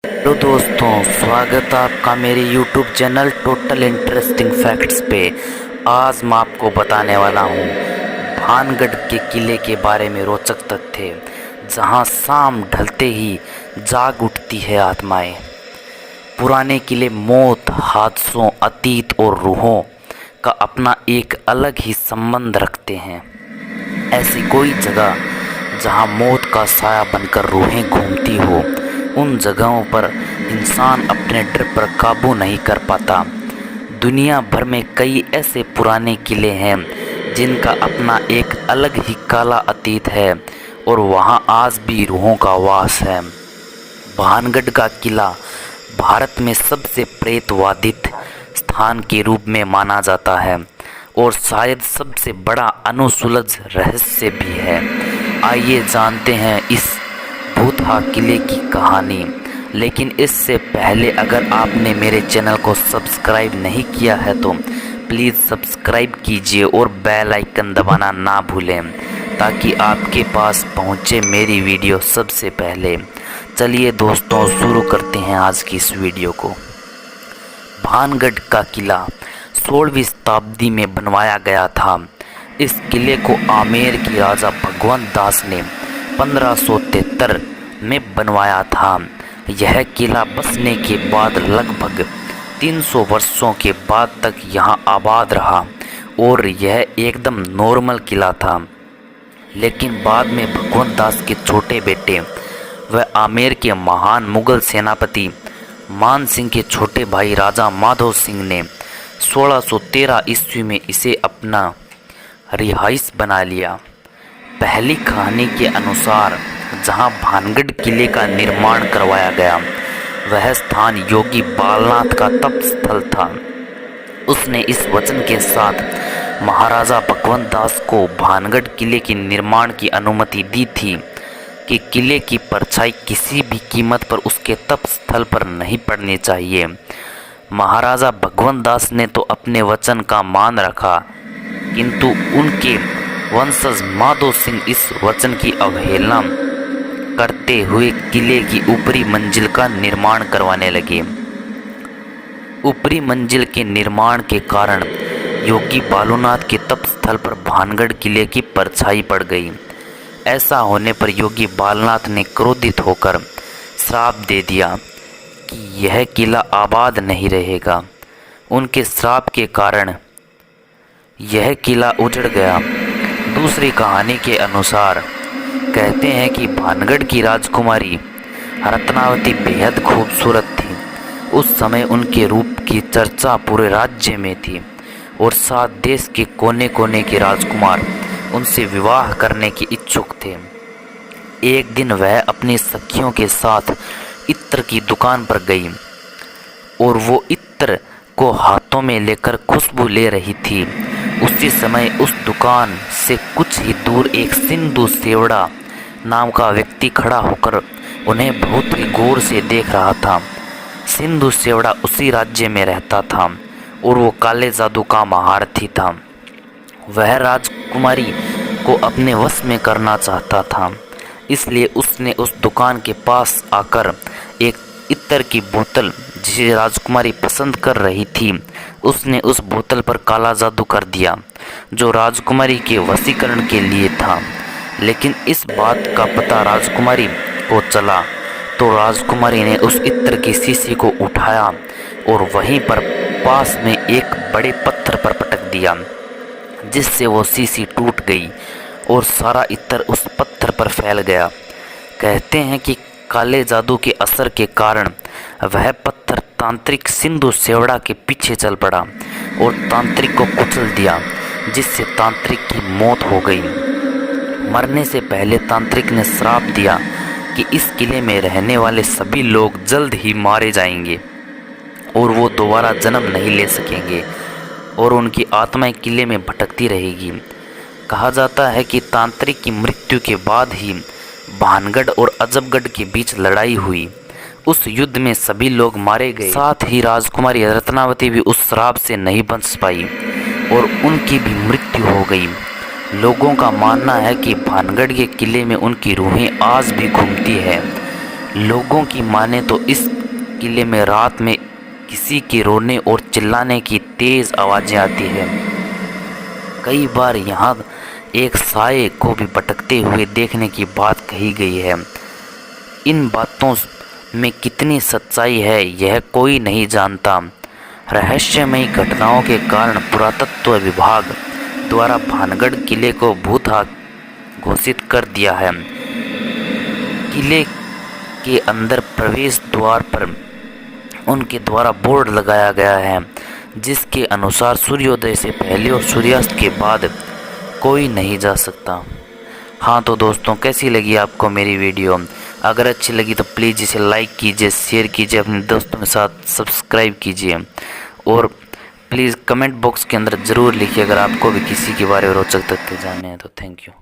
Hello दोस्तों, स्वागत है आपका मेरे YouTube channel total interesting facts पे। आज मैं आपको बताने वाला हूँ भानगढ़ के किले के बारे में रोचक तथ्य, जहाँ शाम ढलते ही जाग उठती है आत्माएं। पुराने किले मौत, हादसों, अतीत और रूहों का अपना एक अलग ही संबंध रखते हैं। ऐसी कोई जगह जहाँ मौत का साया बनकर रूहें घूमती हो, उन जगहों पर इंसान अपने डर पर काबू नहीं कर पाता। दुनिया भर में कई ऐसे पुराने किले हैं जिनका अपना एक अलग ही काला अतीत है और वहाँ आज भी रूहों का वास है। भानगढ़ का किला भारत में सबसे प्रेतवादित स्थान के रूप में माना जाता है और शायद सबसे बड़ा अनुसुलझ रहस्य भी है। आइए जानते हैं इस भूतहा किले की कहानी। लेकिन इससे पहले अगर आपने मेरे चैनल को सब्सक्राइब नहीं किया है तो प्लीज़ सब्सक्राइब कीजिए और बेल आइकन दबाना ना भूलें ताकि आपके पास पहुंचे मेरी वीडियो सबसे पहले। चलिए दोस्तों, शुरू करते हैं आज की इस वीडियो को। भानगढ़ का किला 16वीं शताब्दी में बनवाया गया था। इस किले को आमेर के राजा भगवंत दास ने 1573 में बनवाया था। यह किला बसने के बाद लगभग 300 वर्षों के बाद तक यहाँ आबाद रहा और यह एकदम नॉर्मल किला था। लेकिन बाद में भगवंत दास के छोटे बेटे व आमेर के महान मुगल सेनापति मान सिंह के छोटे भाई राजा माधव सिंह ने 1613 ईस्वी में इसे अपना रिहाइश बना लिया। पहली कहानी के अनुसार जहां भानगढ़ किले का निर्माण करवाया गया, वह स्थान योगी बालनाथ का तप स्थल था। उसने इस वचन के साथ महाराजा भगवंत दास को भानगढ़ किले के निर्माण की अनुमति दी थी कि किले की परछाई किसी भी कीमत पर उसके तप स्थल पर नहीं पड़नी चाहिए। महाराजा भगवंत दास ने तो अपने वचन का मान रखा, किंतु उनके वंशज माधो सिंह इस वचन की अवहेलना करते हुए किले की ऊपरी मंजिल का निर्माण करवाने लगे। ऊपरी मंजिल के निर्माण के कारण योगी बालूनाथ के तप स्थल पर भानगढ़ किले की परछाई पड़ गई। ऐसा होने पर योगी बालनाथ ने क्रोधित होकर श्राप दे दिया कि यह किला आबाद नहीं रहेगा। उनके श्राप के कारण यह किला उजड़ गया। दूसरी कहानी के अनुसार कहते हैं कि भानगढ़ की राजकुमारी रत्नावती बेहद खूबसूरत थी। उस समय उनके रूप की चर्चा पूरे राज्य में थी और 7 देश के कोने कोने के राजकुमार उनसे विवाह करने के इच्छुक थे। एक दिन वह अपनी सखियों के साथ इत्र की दुकान पर गई और वो इत्र को हाथों में लेकर खुशबू ले रही थी। उसी समय उस दुकान से कुछ ही दूर एक सिंधु सेवड़ा नाम का व्यक्ति खड़ा होकर उन्हें बहुत ही गौर से देख रहा था। सिंधु सेवड़ा उसी राज्य में रहता था और वो काले जादू का महारथी था। वह राजकुमारी को अपने वश में करना चाहता था, इसलिए उसने उस दुकान के पास आकर एक इत्र की बोतल जिसे राजकुमारी पसंद कर रही थी, उसने उस बोतल पर काला जादू कर दिया जो राजकुमारी के वशीकरण के लिए था। लेकिन इस बात का पता राजकुमारी को चला तो राजकुमारी ने उस इत्र की शीशी को उठाया और वहीं पर पास में एक बड़े पत्थर पर पटक दिया, जिससे वो शीशी टूट गई और सारा इत्र उस पत्थर पर फैल गया। कहते हैं कि काले जादू के असर के कारण वह पत्थर तांत्रिक सिंधु सेवड़ा के पीछे चल पड़ा और तांत्रिक को कुचल दिया, जिससे तांत्रिक की मौत हो गई। मरने से पहले तांत्रिक ने श्राप दिया कि इस किले में रहने वाले सभी लोग जल्द ही मारे जाएंगे और वो दोबारा जन्म नहीं ले सकेंगे और उनकी आत्माएं किले में भटकती रहेगी। कहा जाता है कि तांत्रिक की मृत्यु के बाद ही भानगढ़ और अजबगढ़ के बीच लड़ाई हुई। उस युद्ध में सभी लोग मारे गए। साथ ही राजकुमारी रत्नावती भी उस श्राप से नहीं बच पाई और उनकी भी मृत्यु हो गई। लोगों का मानना है कि भानगढ़ के किले में उनकी रूहें आज भी घूमती है लोगों की माने तो इस किले में रात में किसी के रोने और चिल्लाने की तेज आवाजें आती हैं। कई बार यहाँ एक साये को भी भटकते हुए देखने की बात कही गई है। इन बातों में कितनी सच्चाई है यह कोई नहीं जानता। रहस्यमयी घटनाओं के कारण पुरातत्व विभाग द्वारा भानगढ़ किले को भूतहा घोषित कर दिया है। किले के अंदर प्रवेश द्वार पर उनके द्वारा बोर्ड लगाया गया है जिसके अनुसार सूर्योदय से पहले और सूर्यास्त के बाद कोई नहीं जा सकता। हाँ तो दोस्तों, कैसी लगी आपको मेरी वीडियो? अगर अच्छी लगी तो प्लीज़ इसे लाइक कीजिए, शेयर कीजिए, अपने दोस्तों के साथ सब्सक्राइब कीजिए और प्लीज़ कमेंट बॉक्स के अंदर ज़रूर लिखिए अगर आपको भी किसी के बारे में रोचक तथ्य जानने हैं तो। Thank you.